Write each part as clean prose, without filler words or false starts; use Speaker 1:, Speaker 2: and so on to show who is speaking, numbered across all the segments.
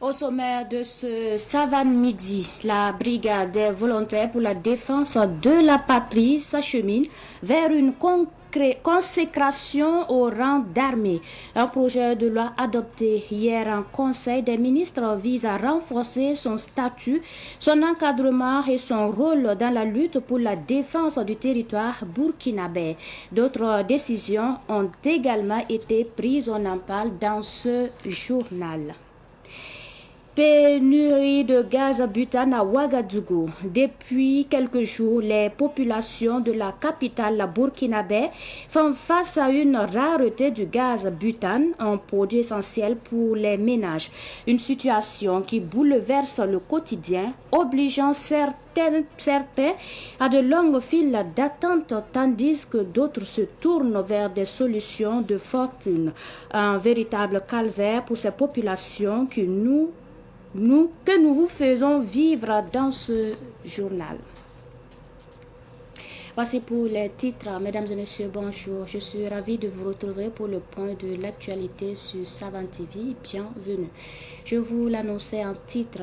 Speaker 1: Au sommaire de ce Savane Midi, la brigade des volontaires pour la défense de la patrie s'achemine vers une consécration au rang d'armée. Un projet de loi adopté hier en Conseil des ministres vise à renforcer son statut, son encadrement et son rôle dans la lutte pour la défense du territoire burkinabé. D'autres décisions ont également été prises, on en parle dans ce journal. Pénurie de gaz butane à Ouagadougou. Depuis quelques jours, les populations de la capitale burkinabé font face à une rareté du gaz butane, un produit essentiel pour les ménages. Une situation qui bouleverse le quotidien, obligeant certains à de longues files d'attente, tandis que d'autres se tournent vers des solutions de fortune. Un véritable calvaire pour ces populations que nous vous faisons vivre dans ce journal. Voici pour les titres. Mesdames et messieurs, bonjour. Je suis ravie de vous retrouver pour le point de l'actualité sur Savane TV. Bienvenue. Je vous l'annonçais en titre.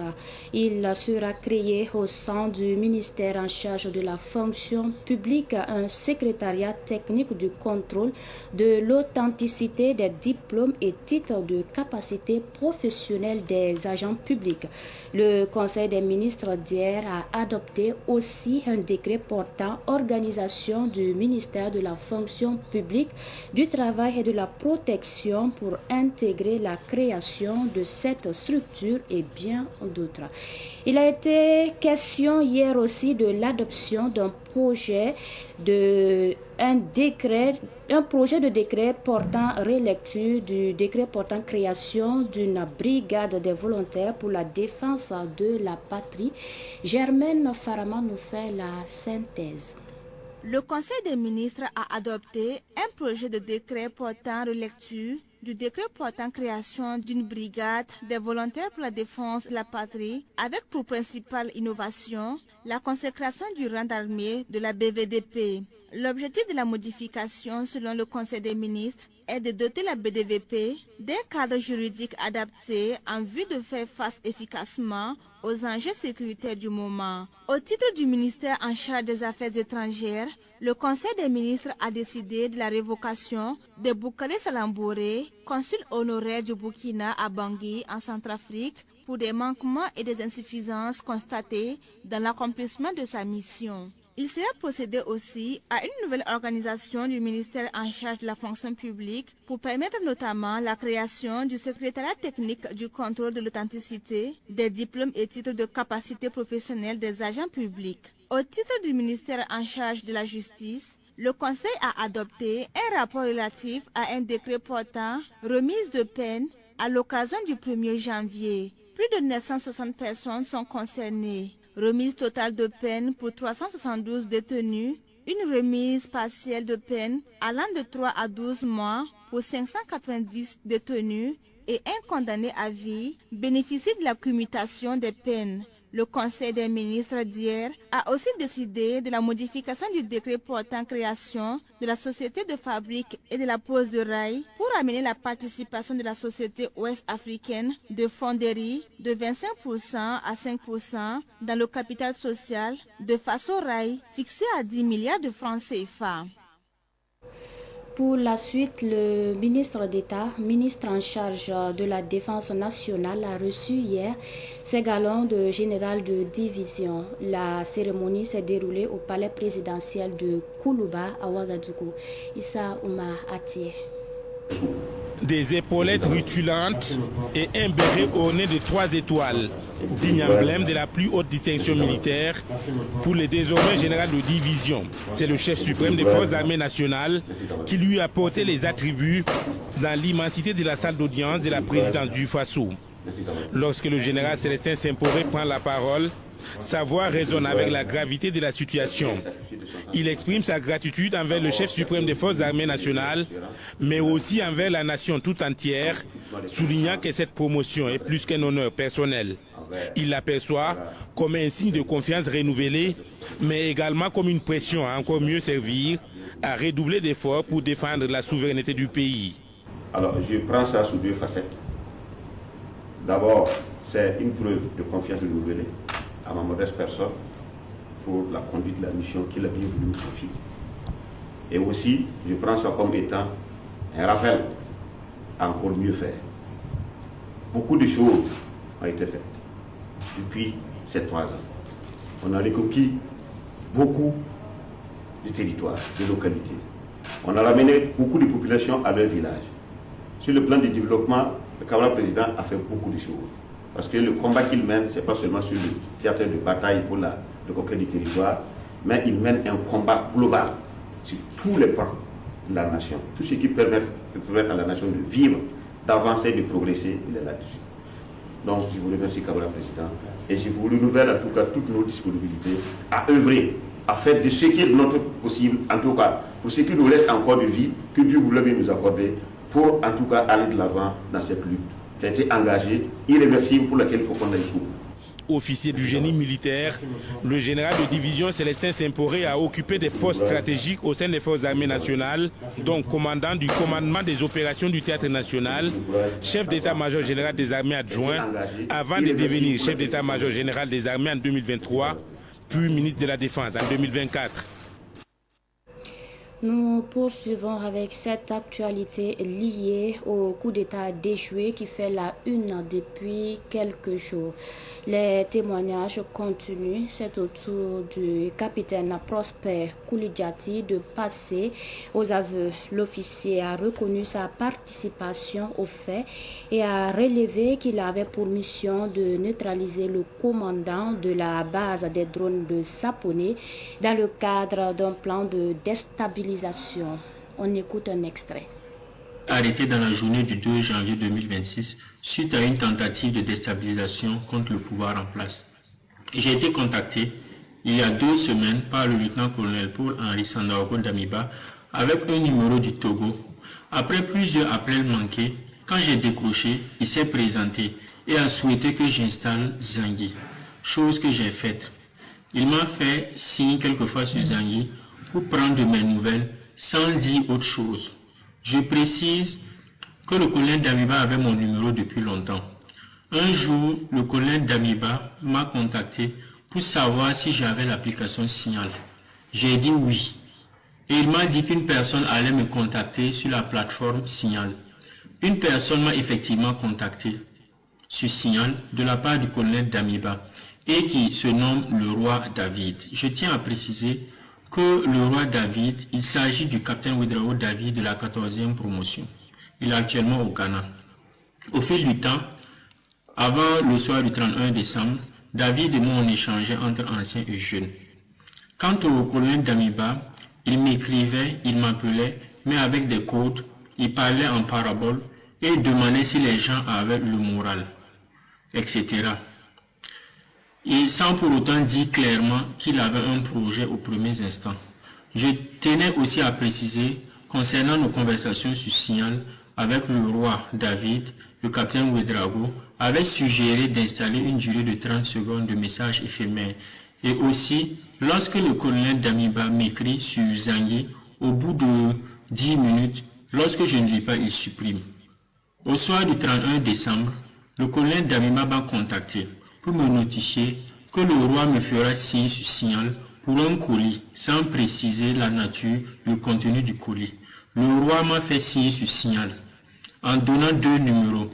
Speaker 1: Il sera créé au sein du ministère en charge de la fonction publique un secrétariat technique du contrôle de l'authenticité des diplômes et titres de capacité professionnelle des agents publics. Le Conseil des ministres d'hier a adopté aussi un décret portant organisation du ministère de la fonction publique, du travail et de la protection pour intégrer la création de cette structure et bien d'autres. Il a été question hier aussi de l'adoption d'un projet de décret portant relecture du décret portant création d'une brigade des volontaires pour la défense de la patrie. Germaine Farama nous fait la synthèse.
Speaker 2: Le Conseil des ministres a adopté un projet de décret portant relecture du décret portant création d'une brigade des volontaires pour la défense de la patrie avec pour principale innovation la consécration du rang d'armée de la BVDP. L'objectif de la modification, selon le Conseil des ministres, est de doter la BDVP d'un cadre juridique adapté en vue de faire face efficacement aux enjeux sécuritaires du moment. Au titre du ministère en charge des Affaires étrangères, le Conseil des ministres a décidé de la révocation de Boukari Salamboré, consul honoraire du Burkina à Bangui en Centrafrique, pour des manquements et des insuffisances constatées dans l'accomplissement de sa mission. Il sera procédé aussi à une nouvelle organisation du ministère en charge de la fonction publique pour permettre notamment la création du secrétariat technique du contrôle de l'authenticité des diplômes et titres de capacité professionnelle des agents publics. Au titre du ministère en charge de la justice, le Conseil a adopté un rapport relatif à un décret portant remise de peine à l'occasion du 1er janvier. Plus de 960 personnes sont concernées. Remise totale de peine pour 372 détenus, une remise partielle de peine allant de 3 à 12 mois pour 590 détenus et un condamné à vie bénéficie de la commutation des peines. Le Conseil des ministres d'hier a aussi décidé de la modification du décret portant création de la société de fabrique et de la pose de rails pour amener la participation de la société ouest-africaine de fonderie de 25% à 5% dans le capital social de Faso Rail fixé à 10 milliards de francs CFA.
Speaker 1: Pour la suite, le ministre d'État, ministre en charge de la Défense nationale, a reçu hier ses galons de général de division. La cérémonie s'est déroulée au palais présidentiel de Koulouba à Ouagadougou. Issa Oumar Atié.
Speaker 3: Des épaulettes rutilantes et un béret orné de 3 étoiles, digne emblème de la plus haute distinction militaire pour le désormais général de division. C'est le chef suprême des forces armées nationales qui lui a porté les attributs dans l'immensité de la salle d'audience de la présidence du Faso. Lorsque le général Célestin Simporé prend la parole, sa voix résonne avec la gravité de la situation. Il exprime sa gratitude envers le chef suprême des forces armées nationales, mais aussi envers la nation tout entière, soulignant que cette promotion est plus qu'un honneur personnel. Il l'aperçoit comme un signe de confiance renouvelée, mais également comme une pression à encore mieux servir, à redoubler d'efforts pour défendre la souveraineté du pays.
Speaker 4: Alors je prends ça sous 2 facettes. D'abord, c'est une preuve de confiance renouvelée à ma modeste personne pour la conduite de la mission qu'il a bien voulu me confier. Et aussi, je prends ça comme étant un rappel à encore mieux faire. Beaucoup de choses ont été faites depuis ces 3 ans. On a reconquis beaucoup de territoires, de localités. On a ramené beaucoup de populations à leur village. Sur le plan du développement, le camarade président a fait beaucoup de choses. Parce que le combat qu'il mène, ce n'est pas seulement sur le théâtre de bataille pour la conquête du territoire, mais il mène un combat global sur tous les plans de la nation. Tout ce qui permet à la nation de vivre, d'avancer, de progresser, il est là-dessus. Donc, je vous remercie, camarade président, et je vous renouvelle en tout cas toutes nos disponibilités à œuvrer, à faire de ce qui est de notre possible, en tout cas, pour ce qui nous reste encore de vie, que Dieu vous l'ait nous accorder, pour en tout cas aller de l'avant dans cette lutte qui a été engagée, irréversible, pour laquelle il faut qu'on aille jusqu'au bout.
Speaker 3: Officier du génie militaire, le général de division Célestin Saint-Poré a occupé des postes stratégiques au sein des forces armées nationales, dont commandant du commandement des opérations du théâtre national, chef d'état-major général des armées adjoint, avant de devenir chef d'état-major général des armées en 2023, puis ministre de la Défense en 2024.
Speaker 1: Nous poursuivons avec cette actualité liée au coup d'État déjoué qui fait la une depuis quelques jours. Les témoignages continuent. C'est au tour du capitaine Prosper Koulidiati de passer aux aveux. L'officier a reconnu sa participation au fait et a relevé qu'il avait pour mission de neutraliser le commandant de la base des drones de Saponé dans le cadre d'un plan de déstabilisation. On écoute un extrait.
Speaker 5: Arrêté dans la journée du 2 janvier 2026 suite à une tentative de déstabilisation contre le pouvoir en place. J'ai été contacté il y a 2 semaines par le lieutenant-colonel Paul-Henri Sandaogo Damiba avec un numéro du Togo. Après plusieurs appels manqués, quand j'ai décroché, il s'est présenté et a souhaité que j'installe Zangui, chose que j'ai faite. Il m'a fait signe quelquefois sur Zangui pour prendre de mes nouvelles sans dire autre chose. Je précise que le colonel Damiba avait mon numéro depuis longtemps. Un jour, le colonel Damiba m'a contacté pour savoir si j'avais l'application Signal. J'ai dit oui. Et il m'a dit qu'une personne allait me contacter sur la plateforme Signal. Une personne m'a effectivement contacté sur Signal de la part du colonel Damiba et qui se nomme le roi David. Je tiens à préciser que le roi David, il s'agit du capitaine Ouédraogo David de la 14e promotion. Il est actuellement au Ghana. Au fil du temps, avant le soir du 31 décembre, David et moi on échangeait entre anciens et jeunes. Quant au colonel Damiba, il m'écrivait, il m'appelait, mais avec des codes, il parlait en parabole et demandait si les gens avaient le moral, etc. Et sans pour autant dire clairement qu'il avait un projet aux premiers instants. Je tenais aussi à préciser, concernant nos conversations sur Signal avec le roi David, le capitaine Ouédraogo avait suggéré d'installer une durée de 30 secondes de message éphémère. Et aussi, lorsque le colonel Damiba m'écrit sur Zangui, au bout de 10 minutes, lorsque je ne lis pas, il supprime. Au soir du 31 décembre, le colonel Damiba m'a contacté pour me notifier que le roi me fera signe sur Signal pour un colis, sans préciser la nature, le contenu du colis. Le roi m'a fait signe sur Signal, en donnant 2 numéros.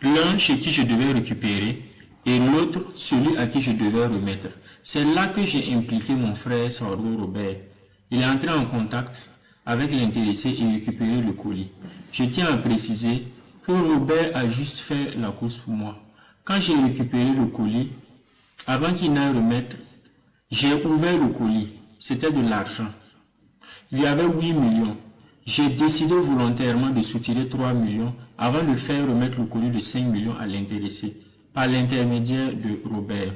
Speaker 5: L'un chez qui je devais récupérer et l'autre celui à qui je devais remettre. C'est là que j'ai impliqué mon frère Sardo Robert. Il est entré en contact avec l'intéressé et récupéré le colis. Je tiens à préciser que Robert a juste fait la course pour moi. Quand j'ai récupéré le colis, avant qu'il n'aille remettre, j'ai ouvert le colis. C'était de l'argent. Il y avait 8 millions. J'ai décidé volontairement de soutirer 3 millions avant de faire remettre le colis de 5 millions à l'intéressé, par l'intermédiaire de Robert.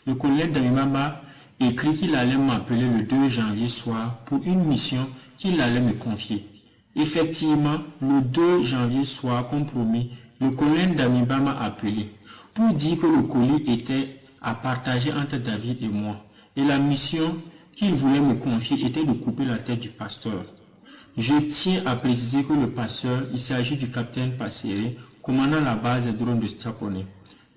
Speaker 5: Le colonel Damiba m'a écrit qu'il allait m'appeler le 2 janvier soir pour une mission qu'il allait me confier. Effectivement, le 2 janvier soir, comme promis, le colonel Damiba m'a appelé pour dire que le colis était à partager entre David et moi. Et la mission qu'il voulait me confier était de couper la tête du pasteur. Je tiens à préciser que le pasteur, il s'agit du capitaine Passéré, commandant la base des drones de Sapone.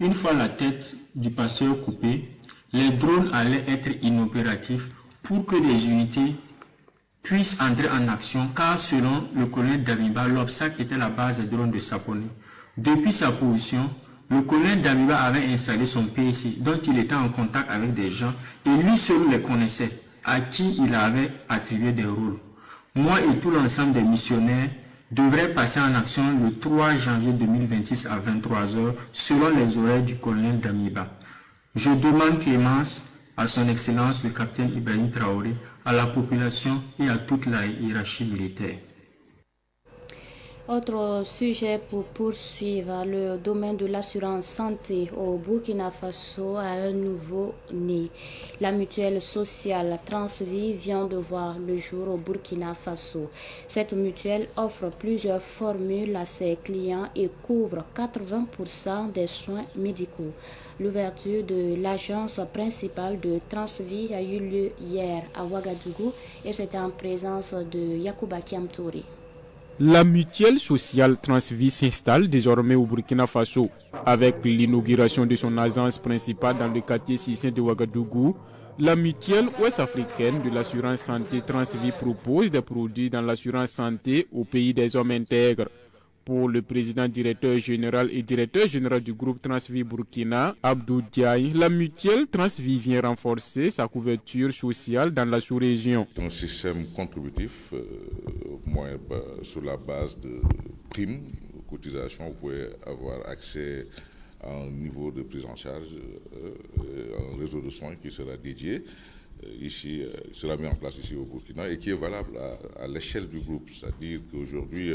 Speaker 5: Une fois la tête du pasteur coupée, les drones allaient être inopératifs pour que des unités puissent entrer en action, car selon le colonel Damiba, l'obstacle était la base des drones de Sapone. Depuis sa position, le colonel Damiba avait installé son PSC, dont il était en contact avec des gens, et lui seul les connaissait, à qui il avait attribué des rôles. Moi et tout l'ensemble des missionnaires devraient passer en action le 3 janvier 2026 à 23h, selon les horaires du colonel Damiba. Je demande clémence à son Excellence le capitaine Ibrahim Traoré, à la population et à toute la hiérarchie militaire.
Speaker 1: Autre sujet pour poursuivre, le domaine de l'assurance santé au Burkina Faso a un nouveau né. La mutuelle sociale Transvie vient de voir le jour au Burkina Faso. Cette mutuelle offre plusieurs formules à ses clients et couvre 80% des soins médicaux. L'ouverture de l'agence principale de Transvie a eu lieu hier à Ouagadougou et c'était en présence de Yacouba Kiamtouri.
Speaker 6: La mutuelle sociale Transvie s'installe désormais au Burkina Faso. Avec l'inauguration de son agence principale dans le quartier Sissin de Ouagadougou, la mutuelle ouest-africaine de l'assurance santé Transvie propose des produits dans l'assurance santé au pays des hommes intègres. Pour le président directeur général et directeur général du groupe Transvie Burkina, Abdou Diaye, la mutuelle Transvie vient renforcer sa couverture sociale dans la sous-région.
Speaker 7: Un système contributif sur la base de primes, cotisations, vous pouvez avoir accès à un niveau de prise en charge, un réseau de soins qui sera dédié. Ici, sera mis en place ici au Burkina et qui est valable à l'échelle du groupe. C'est-à-dire qu'aujourd'hui,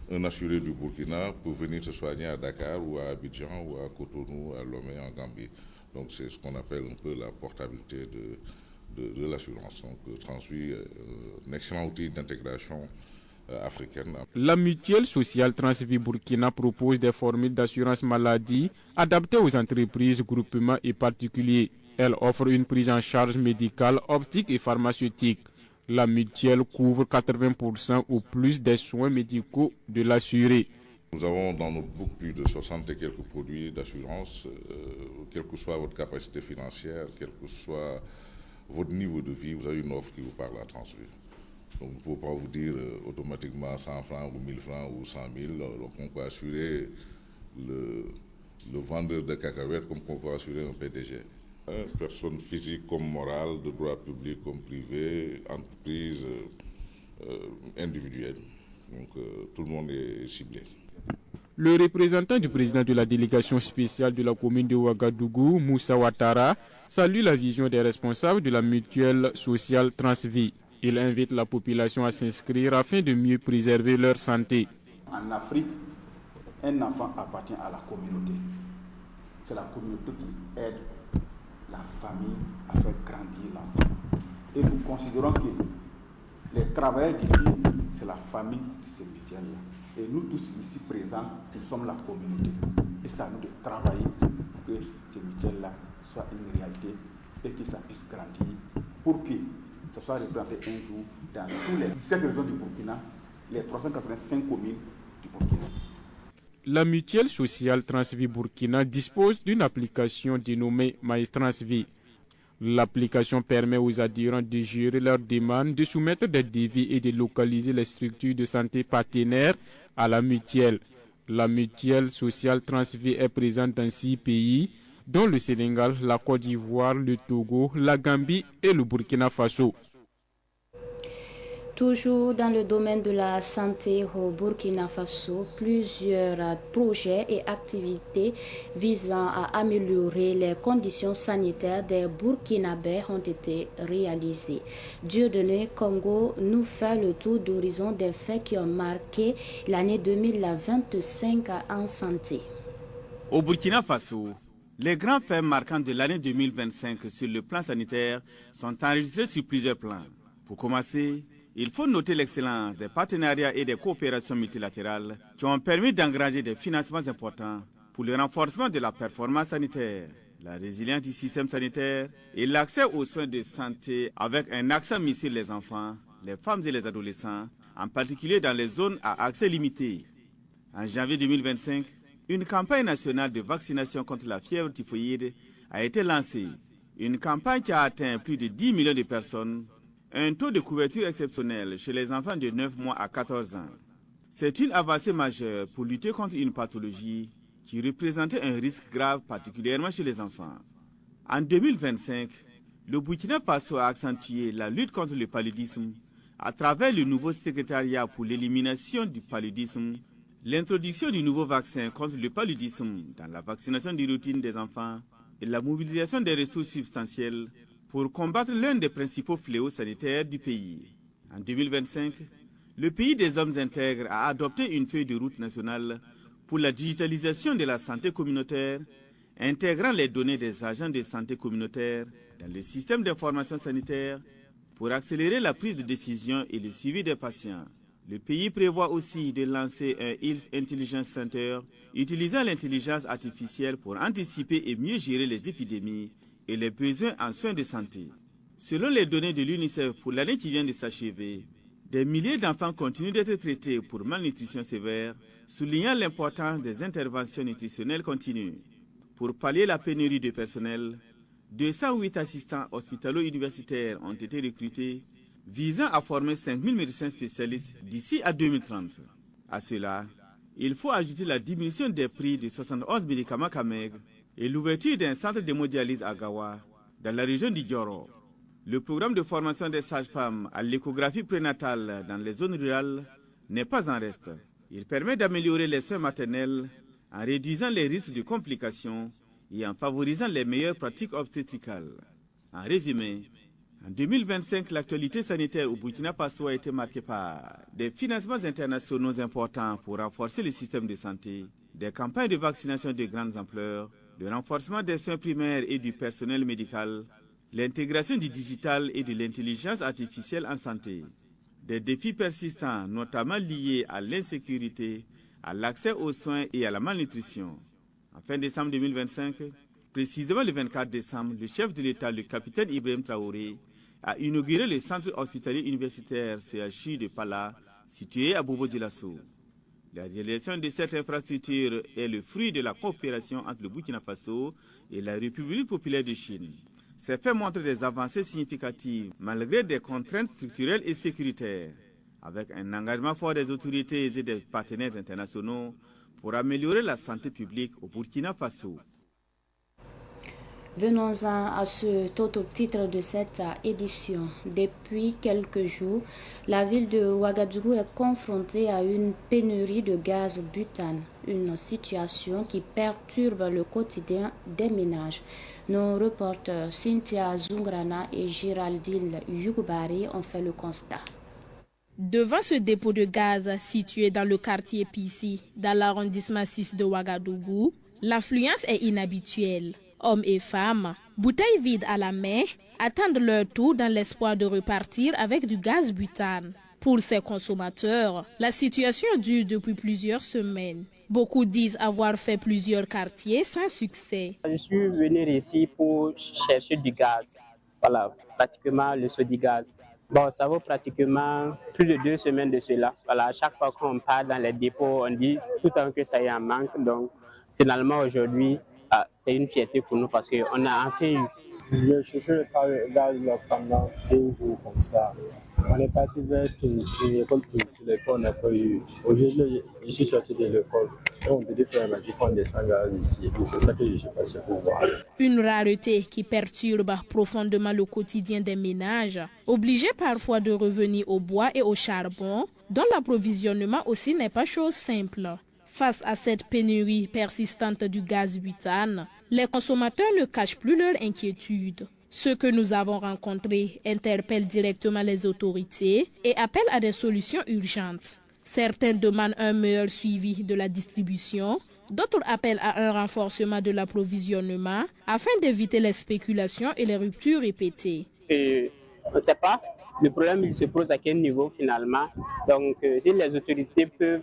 Speaker 7: un assuré du Burkina peut venir se soigner à Dakar ou à Abidjan ou à Cotonou, à Lomé en Gambie. Donc c'est ce qu'on appelle un peu la portabilité de l'assurance. Donc Transvie, un excellent outil d'intégration africaine.
Speaker 6: La mutuelle sociale Transvie Burkina propose des formules d'assurance maladie adaptées aux entreprises, groupements et particuliers. Elle offre une prise en charge médicale, optique et pharmaceutique. La mutuelle couvre 80% ou plus des soins médicaux de l'assuré.
Speaker 7: Nous avons dans notre book plus de 60 et quelques produits d'assurance, quelle que soit votre capacité financière, quel que soit votre niveau de vie, vous avez une offre qui vous parle à Transvie. Donc, on ne peut pas vous dire automatiquement 100 francs ou 1000 francs ou 100 000. Donc, on peut assurer le vendeur de cacahuètes comme on peut assurer un PDG. Personnes physiques comme morales, de droit public comme privé, entreprises individuelles. Donc, tout le monde est ciblé.
Speaker 6: Le représentant du président de la délégation spéciale de la commune de Ouagadougou, Moussa Ouattara, salue la vision des responsables de la mutuelle sociale Transvie. Il invite la population à s'inscrire afin de mieux préserver leur santé.
Speaker 8: En Afrique, un enfant appartient à la communauté. C'est la communauté qui aide la famille à faire grandir l'enfant. Et nous considérons que les travailleurs d'ici, c'est la famille de ces mutuelles-là. Et nous tous ici présents, nous sommes la communauté. Et c'est à nous de travailler pour que ces mutuelles-là soient une réalité et que ça puisse grandir pour que ça soit représenté un jour dans toutes les 17 régions du Burkina, les 385 communes du Burkina.
Speaker 6: La mutuelle sociale Transvie Burkina dispose d'une application dénommée Maïs Transvie. L'application permet aux adhérents de gérer leurs demandes, de soumettre des devis et de localiser les structures de santé partenaires à la mutuelle. La mutuelle sociale Transvie est présente dans 6 pays, dont le Sénégal, la Côte d'Ivoire, le Togo, la Gambie et le Burkina Faso.
Speaker 1: Toujours dans le domaine de la santé au Burkina Faso, plusieurs projets et activités visant à améliorer les conditions sanitaires des Burkinabés ont été réalisés. Dieudonné Congo nous fait le tour d'horizon des faits qui ont marqué l'année 2025 en santé.
Speaker 9: Au Burkina Faso, les grands faits marquants de l'année 2025 sur le plan sanitaire sont enregistrés sur plusieurs plans. Pour commencer, il faut noter l'excellence des partenariats et des coopérations multilatérales qui ont permis d'engranger des financements importants pour le renforcement de la performance sanitaire, la résilience du système sanitaire et l'accès aux soins de santé avec un accent mis sur les enfants, les femmes et les adolescents, en particulier dans les zones à accès limité. En janvier 2025, Une campagne nationale de vaccination contre la fièvre typhoïde a été lancée. Une campagne qui a atteint plus de 10 millions de personnes, un taux de couverture exceptionnel chez les enfants de 9 mois à 14 ans. C'est une avancée majeure pour lutter contre une pathologie qui représentait un risque grave particulièrement chez les enfants. En 2025, le Burkina Faso a accentué la lutte contre le paludisme à travers le nouveau secrétariat pour l'élimination du paludisme, l'introduction du nouveau vaccin contre le paludisme dans la vaccination de routine des enfants et la mobilisation des ressources substantielles pour combattre l'un des principaux fléaux sanitaires du pays. En 2025, le pays des hommes intègres a adopté une feuille de route nationale pour la digitalisation de la santé communautaire, intégrant les données des agents de santé communautaire dans le système d'information sanitaire pour accélérer la prise de décision et le suivi des patients. Le pays prévoit aussi de lancer un Health Intelligence Center utilisant l'intelligence artificielle pour anticiper et mieux gérer les épidémies et les besoins en soins de santé. Selon les données de l'UNICEF pour l'année qui vient de s'achever, des milliers d'enfants continuent d'être traités pour malnutrition sévère, soulignant l'importance des interventions nutritionnelles continues. Pour pallier la pénurie de personnel, 208 assistants hospitalo-universitaires ont été recrutés, visant à former 5000 médecins spécialistes d'ici à 2030. À cela, il faut ajouter la diminution des prix de 71 médicaments Cameg et l'ouverture d'un centre d'hémodialyse à Gawa, dans la région d'Idioro. Le programme de formation des sages-femmes à l'échographie prénatale dans les zones rurales n'est pas en reste. Il permet d'améliorer les soins maternels en réduisant les risques de complications et en favorisant les meilleures pratiques obstétricales. En résumé, en 2025, l'actualité sanitaire au Burkina Faso a été marquée par des financements internationaux importants pour renforcer le système de santé, des campagnes de vaccination de grande ampleur, le renforcement des soins primaires et du personnel médical, l'intégration du digital et de l'intelligence artificielle en santé. Des défis persistants, notamment liés à l'insécurité, à l'accès aux soins et à la malnutrition. En fin décembre 2025, précisément le 24 décembre, le chef de l'État, le capitaine Ibrahim Traoré, a inauguré le centre hospitalier universitaire CHU de Pala, situé à Bobo-Dioulasso. La réalisation de cette infrastructure est le fruit de la coopération entre le Burkina Faso et la République populaire de Chine. Ces faits montrent des avancées significatives malgré des contraintes structurelles et sécuritaires, avec un engagement fort des autorités et des partenaires internationaux pour améliorer la santé publique au Burkina Faso.
Speaker 1: Venons-en à ce autre titre de cette édition. Depuis quelques jours, la ville de Ouagadougou est confrontée à une pénurie de gaz butane, une situation qui perturbe le quotidien des ménages. Nos reporters Cynthia Zungrana et Géraldine Yougubari ont fait le constat.
Speaker 10: Devant ce dépôt de gaz situé dans le quartier Pissi, dans l'arrondissement 6 de Ouagadougou, l'affluence est inhabituelle. Hommes et femmes, bouteilles vides à la main, attendent leur tour dans l'espoir de repartir avec du gaz butane. Pour ces consommateurs, la situation dure depuis plusieurs semaines. Beaucoup disent avoir fait plusieurs quartiers sans succès.
Speaker 11: Je suis venu ici pour chercher du gaz. Voilà, pratiquement le Sodigaz. Bon, ça vaut pratiquement plus de 2 semaines de cela. Voilà, à chaque fois qu'on part dans les dépôts, on dit tout le temps que ça y est en manque. Donc, finalement, aujourd'hui, c'est une fierté pour nous parce qu'on a enfin eu.
Speaker 12: Je cherchais le gaz pendant 2 jours comme ça. On est parti vers l'école Pincy, l'école on n'a pas eu. Aujourd'hui, je suis sorti de l'école. On peut faire un qu'on descend gaz ici. C'est ça que je suis passé pour voir.
Speaker 10: Une rareté qui perturbe profondément le quotidien des ménages, obligés parfois de revenir au bois et au charbon, dont l'approvisionnement aussi n'est pas chose simple. Face à cette pénurie persistante du gaz butane, les consommateurs ne cachent plus leur inquiétude. Ceux que nous avons rencontrés interpellent directement les autorités et appellent à des solutions urgentes. Certains demandent un meilleur suivi de la distribution, d'autres appellent à un renforcement de l'approvisionnement afin d'éviter les spéculations et les ruptures répétées.
Speaker 11: On ne sait pas, le problème il se pose à quel niveau finalement. Donc si les autorités peuvent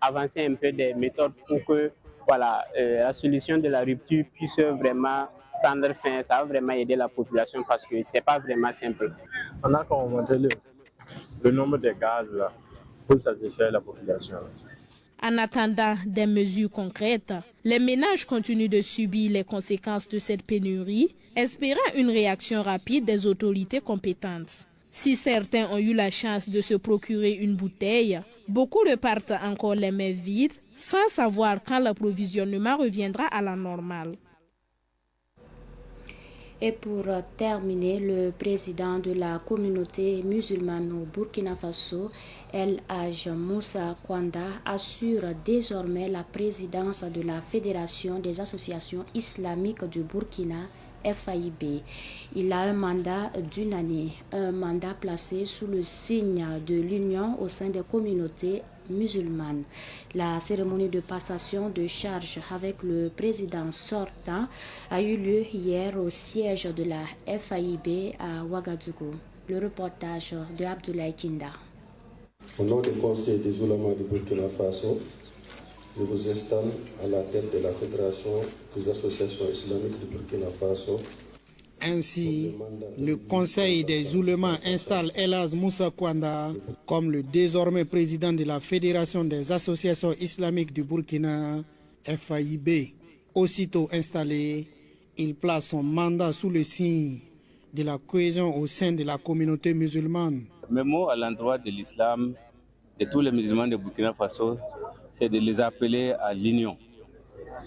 Speaker 11: avancer un peu des méthodes pour que la solution de la rupture puisse vraiment prendre fin, ça va vraiment aider la population parce que ce n'est pas vraiment simple.
Speaker 12: On a augmenté le nombre de gaz là, pour satisfaire la population.
Speaker 10: En attendant des mesures concrètes, les ménages continuent de subir les conséquences de cette pénurie, espérant une réaction rapide des autorités compétentes. Si certains ont eu la chance de se procurer une bouteille, beaucoup repartent encore les mains vides, sans savoir quand l'approvisionnement reviendra à la normale.
Speaker 1: Et pour terminer, le président de la communauté musulmane au Burkina Faso, El Hadj Moussa Kwanda, assure désormais la présidence de la Fédération des associations islamiques du Burkina, FAIB. Il a un mandat d'une année, un mandat placé sous le signe de l'union au sein des communautés musulmanes. La cérémonie de passation de charge avec le président sortant a eu lieu hier au siège de la FAIB à Ouagadougou. Le reportage de Abdoulaye Kinda.
Speaker 13: Au nom du Conseil des oulémas du Burkina Faso, je vous installe à la tête de la Fédération des associations islamiques du Burkina Faso.
Speaker 14: Ainsi, le Conseil des oulémas installe El Hadj Moussa Kwanda comme le désormais président de la Fédération des associations islamiques du Burkina, FAIB. Aussitôt installé, il place son mandat sous le signe de la cohésion au sein de la communauté musulmane.
Speaker 15: Mes mots à l'endroit de l'islam, de tous les musulmans de Burkina Faso, c'est de les appeler à l'union.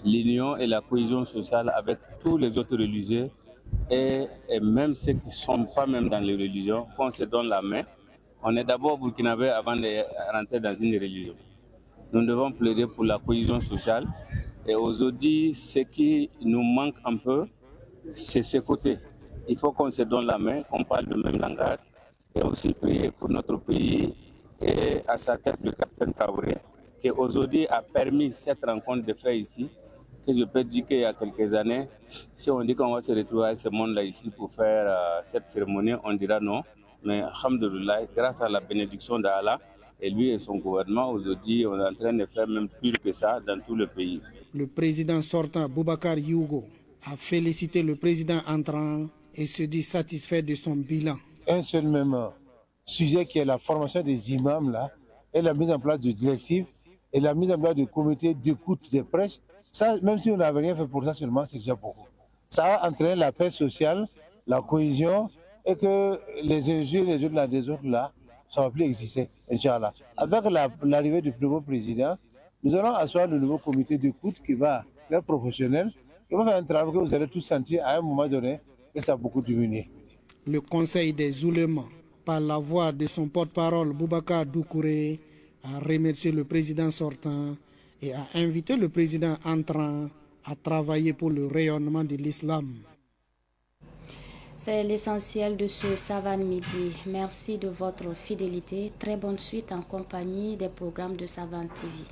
Speaker 15: L'union et la cohésion sociale avec tous les autres religieux et même ceux qui ne sont pas même dans les religions, qu'on se donne la main. On est d'abord burkinabé avant de rentrer dans une religion. Nous devons plaider pour la cohésion sociale. Et aujourd'hui, ce qui nous manque un peu, c'est ce côté. Il faut qu'on se donne la main, qu'on parle le même langage et aussi prier pour notre pays et à sa tête le capitaine Traoré, qui aujourd'hui a permis cette rencontre de faire ici, que je peux dire qu'il y a quelques années, si on dit qu'on va se retrouver avec ce monde-là ici pour faire cette cérémonie, on dira non. Mais alhamdoulilah, grâce à la bénédiction d'Allah et lui et son gouvernement, aujourd'hui on est en train de faire même plus que ça dans tout le pays.
Speaker 14: Le président sortant Boubacar Yougo a félicité le président entrant et se dit satisfait de son bilan.
Speaker 16: Un seul même sujet qui est la formation des imams là, et la mise en place de directives et la mise en place de comités d'écoute des prêches. Ça, même si on n'avait rien fait pour ça seulement, c'est déjà beaucoup. Ça a entraîné la paix sociale, la cohésion et que les uns les autres là, des autres là, ça ne va plus exister, Inch'Allah. Avec l'arrivée du nouveau président, nous allons asseoir le nouveau comité d'écoute qui va être professionnel, qui va faire un travail que vous allez tous sentir à un moment donné que ça a beaucoup diminué.
Speaker 14: Le Conseil des oulémas, par la voix de son porte-parole Boubacar Doucouré, a remercié le président sortant et a invité le président entrant à travailler pour le rayonnement de l'islam.
Speaker 1: C'est l'essentiel de ce Savane Midi. Merci de votre fidélité. Très bonne suite en compagnie des programmes de Savane TV.